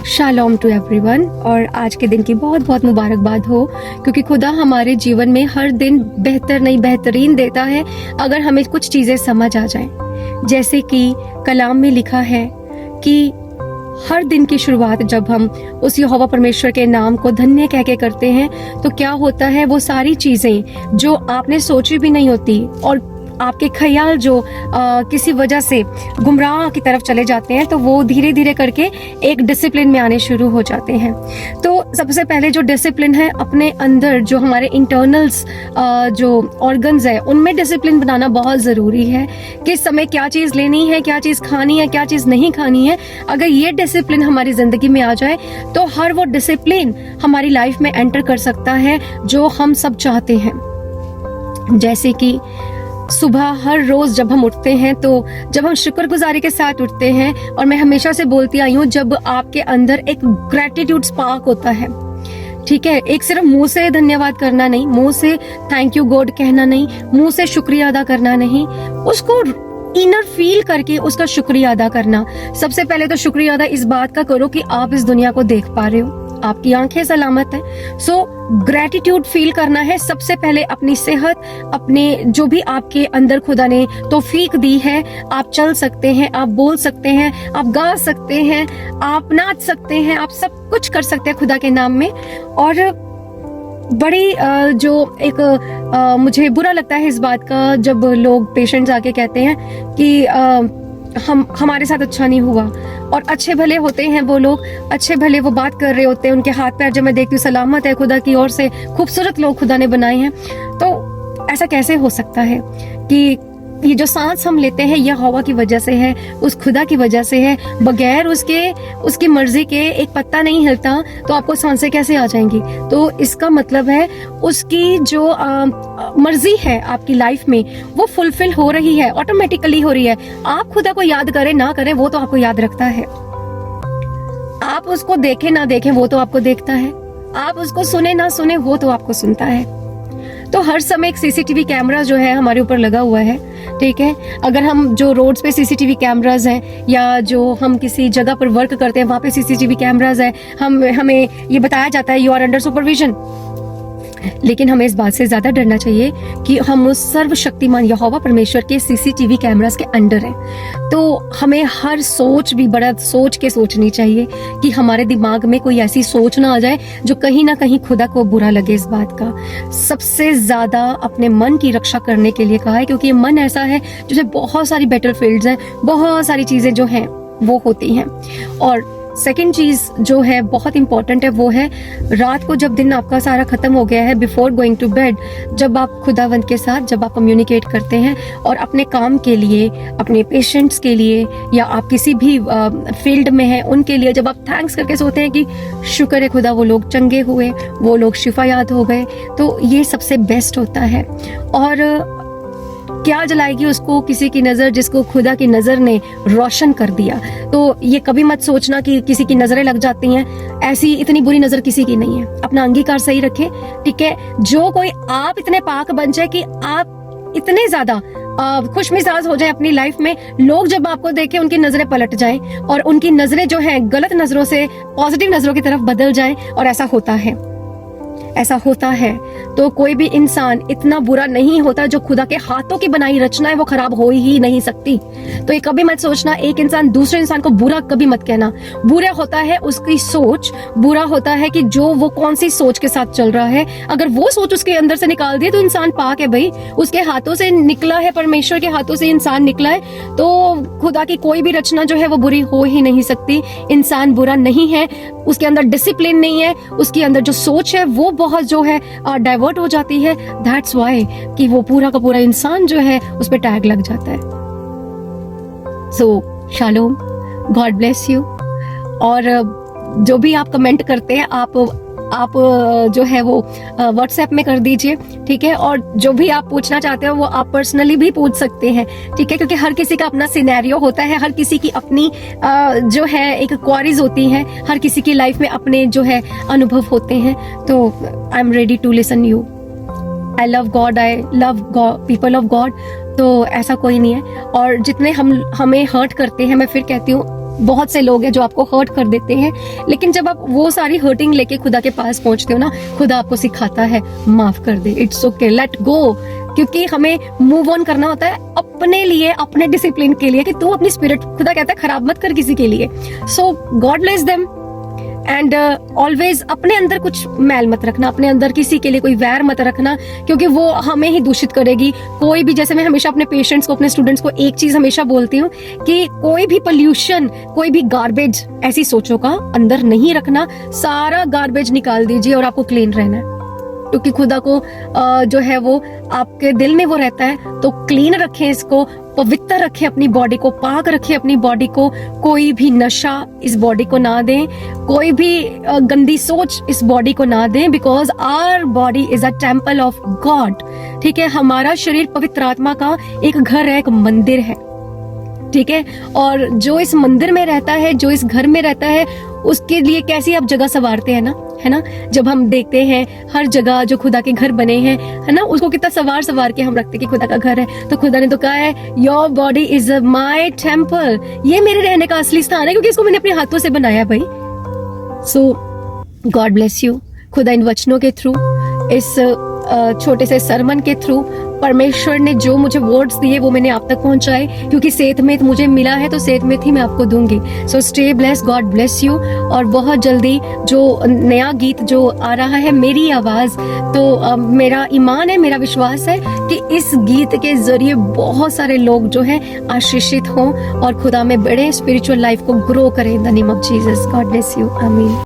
Shalom to everyone. और आज के दिन की बहुत बहुत मुबारकबाद हो, क्योंकि खुदा हमारे जीवन में हर दिन बेहतर नहीं बेहतरीन देता है अगर हमें कुछ चीज़ें समझ आ जाएं। जैसे कि कलाम में लिखा है कि हर दिन की शुरुआत जब हम उस यहोवा परमेश्वर के नाम को धन्य कह के करते हैं तो क्या होता है, वो सारी चीज़ें जो आपने सोची भी नहीं होती और आपके ख्याल जो किसी वजह से गुमराह की तरफ चले जाते हैं, तो वो धीरे धीरे करके एक डिसिप्लिन में आने शुरू हो जाते हैं। तो सबसे पहले जो डिसिप्लिन है, अपने अंदर जो हमारे इंटरनल्स जो ऑर्गन्स है उनमें डिसिप्लिन बनाना बहुत ज़रूरी है। किस समय क्या चीज़ लेनी है, क्या चीज़ खानी है, क्या चीज़ नहीं खानी है। अगर ये डिसिप्लिन हमारी ज़िंदगी में आ जाए तो हर वो डिसिप्लिन हमारी लाइफ में एंटर कर सकता है जो हम सब चाहते हैं। जैसे कि सुबह हर रोज जब हम उठते हैं तो जब हम शुक्रगुजारी के साथ उठते हैं, और मैं हमेशा से बोलती आई हूँ, जब आपके अंदर एक ग्रेटिट्यूड स्पार्क होता है, ठीक है, एक सिर्फ मुंह से धन्यवाद करना नहीं, मुंह से थैंक यू गॉड कहना नहीं, मुंह से शुक्रिया अदा करना नहीं, उसको इनर फील करके उसका शुक्रिया अदा करना। सबसे पहले तो शुक्रिया अदा इस बात का करो कि आप इस दुनिया को देख पा रहे हो, आपकी आंखें सलामत है। सो ग्रेटिट्यूड फील करना है सबसे पहले अपनी सेहत, अपने जो भी आपके अंदर खुदा ने तौफीक दी है। आप चल सकते हैं, आप बोल सकते हैं, आप गा सकते हैं, आप नाच सकते हैं, आप सब कुछ कर सकते हैं खुदा के नाम में। और बड़ी जो एक मुझे बुरा लगता है इस बात का जब लोग पेशेंट्स आके कहते हैं कि हमारे साथ अच्छा नहीं हुआ, और अच्छे भले होते हैं वो लोग, अच्छे भले वो बात कर रहे होते हैं, उनके हाथ पैर जब मैं देखती हूँ सलामत है, खुदा की ओर से खूबसूरत लोग खुदा ने बनाए हैं। तो ऐसा कैसे हो सकता है कि ये जो सांस हम लेते हैं यह हवा की वजह से है, उस खुदा की वजह से है। बगैर उसकी मर्जी के एक पत्ता नहीं हिलता, तो आपको सांसें कैसे आ जाएंगी? तो इसका मतलब है उसकी जो मर्जी है आपकी लाइफ में वो फुलफिल हो रही है, ऑटोमेटिकली हो रही है। आप खुदा को याद करें ना करें, वो तो आपको याद रखता है। आप उसको देखें ना देखें, वो तो आपको देखता है। आप उसको सुने ना सुने, वो तो आपको सुनता है। तो हर समय एक सीसीटीवी कैमरा जो है हमारे ऊपर लगा हुआ है, ठीक है। अगर हम जो रोड्स पे सीसीटीवी कैमरास हैं, या जो हम किसी जगह पर वर्क करते हैं वहाँ पे सीसीटीवी कैमरास हैं, हमें ये बताया जाता है यू आर अंडर सुपरविजन, लेकिन हमें इस बात से ज्यादा डरना चाहिए कि हम उस सर्वशक्तिमान यहोवा परमेश्वर के सीसीटीवी कैमरास के अंडर हैं। तो हमें हर सोच भी बड़ा सोच के सोचनी चाहिए कि हमारे दिमाग में कोई ऐसी सोच ना आ जाए जो कहीं ना कहीं खुदा को बुरा लगे। इस बात का सबसे ज्यादा अपने मन की रक्षा करने के लिए कहा है, क्योंकि ये मन ऐसा है जिसमें बहुत सारी बैटलफील्ड्स हैं, बहुत सारी चीजें जो हैं वो होती हैं। और सेकेंड चीज जो है बहुत इंपॉर्टेंट है, वो है रात को जब दिन आपका सारा खत्म हो गया है, बिफोर गोइंग टू बेड, जब आप खुदावंद के साथ जब आप कम्युनिकेट करते हैं और अपने काम के लिए, अपने पेशेंट्स के लिए, या आप किसी भी फील्ड में हैं उनके लिए जब आप थैंक्स करके सोते हैं कि शुक्र है खुदा वो लोग चंगे हुए, वो लोग शिफा याद हो गए, तो ये सबसे बेस्ट होता है। और क्या जलाएगी उसको किसी की नजर जिसको खुदा की नजर ने रोशन कर दिया। तो ये कभी मत सोचना कि किसी की नजरें लग जाती हैं, ऐसी इतनी बुरी नजर किसी की नहीं है। अपना अंगीकार सही रखें, ठीक है। जो कोई आप इतने पाक बन जाए कि आप इतने ज्यादा खुश मिजाज हो जाए अपनी लाइफ में, लोग जब आपको देखें उनकी नजरें पलट जाएं और उनकी नजरें जो हैं गलत नजरों से पॉजिटिव नजरों की तरफ बदल जाएं। और ऐसा होता है तो कोई भी इंसान इतना बुरा नहीं होता। जो खुदा के हाथों की बनाई रचना है वो खराब हो ही नहीं सकती। तो ये कभी मत सोचना एक इंसान दूसरे इंसान को बुरा कभी मत कहना। बुरा होता है उसकी सोच, बुरा होता है कि जो वो कौन सी सोच के साथ चल रहा है। अगर वो सोच उसके अंदर से निकाल दिए तो इंसान पाक है भाई, उसके हाथों से निकला है, परमेश्वर के हाथों से इंसान निकला है। तो खुदा की कोई भी रचना जो है वो बुरी हो ही नहीं सकती। इंसान बुरा नहीं है, उसके अंदर डिसिप्लिन नहीं है, उसके अंदर जो सोच है वो बहुत जो है डाइवर्ट हो जाती है। दैट्स वाई कि वो पूरा का पूरा इंसान जो है उस पर टैग लग जाता है। सो शालोम, गॉड ब्लेस यू। और जो भी आप कमेंट करते हैं आप जो है वो व्हाट्सएप में कर दीजिए, ठीक है। और जो भी आप पूछना चाहते हो वो आप पर्सनली भी पूछ सकते हैं, ठीक है, क्योंकि हर किसी का अपना सिनेरियो होता है, हर किसी की अपनी जो है एक क्वारीज होती हैं, हर किसी की लाइफ में अपने जो है अनुभव होते हैं। तो I am ready to listen you. I love God, I love people of God. तो ऐसा कोई नहीं है। और जितने हमें हर्ट करते हैं, मैं फिर कहती हूँ बहुत से लोग हैं जो आपको हर्ट कर देते हैं, लेकिन जब आप वो सारी हर्टिंग लेके खुदा के पास पहुंचते हो ना, खुदा आपको सिखाता है माफ कर दे, इट्स ओके, लेट गो। क्योंकि हमें मूव ऑन करना होता है अपने लिए, अपने डिसिप्लिन के लिए, कि तू अपनी स्पिरिट, खुदा कहता है, खराब मत कर किसी के लिए। So God bless them and always अपने अंदर कुछ मैल मत रखना, अपने अंदर किसी के लिए कोई वैर मत रखना, क्योंकि वो हमें ही दूषित करेगी। कोई भी, जैसे मैं हमेशा अपने पेशेंट्स को, अपने स्टूडेंट्स को एक चीज हमेशा बोलती हूँ कि कोई भी पोल्यूशन, कोई भी गार्बेज ऐसी सोचों का अंदर नहीं रखना, सारा गार्बेज निकाल दीजिए और आपको क्लीन रहना है। क्योंकि खुदा को जो है वो आपके दिल में वो रहता है, तो क्लीन रखें इसको, पवित्र रखें अपनी बॉडी को, पाक रखें अपनी बॉडी को। कोई भी नशा इस बॉडी को ना दें, कोई भी गंदी सोच इस बॉडी को ना दें, because our body is a temple of God. ठीक है, हमारा शरीर पवित्र आत्मा का एक घर है, एक मंदिर है। ठीक है, और जो इस मंदिर में रहता है, जो इस घर में रहता है, उसके लिए कैसी आप जगह संवारते हैं ना, है ना। जब हम देखते हैं हर जगह जो खुदा के घर बने हैं, है ना, उसको कितना सवार के हम रखते हैं कि खुदा का घर है। तो खुदा ने तो कहा है, your body is my temple, ये मेरे रहने का असली स्थान है, क्योंकि इसको मैंने अपने हाथों से बनाया भाई। सो गॉड ब्लेस यू। खुदा इन वचनों के थ्रू, इस छोटे से सरमन के थ्रू, परमेश्वर ने जो मुझे वर्ड्स दिए वो मैंने आप तक पहुंचाए, क्योंकि सेहत में मुझे मिला है तो सेहत में ही मैं आपको दूंगी। So stay bless, God bless you. और बहुत जल्दी जो नया गीत जो आ रहा है, मेरी आवाज, तो मेरा ईमान है, मेरा विश्वास है कि इस गीत के जरिए बहुत सारे लोग जो है आशीषित हों और खुदा में बढ़े, स्पिरिचुअल लाइफ को ग्रो करें in the name of Jesus. God bless you, आमीन।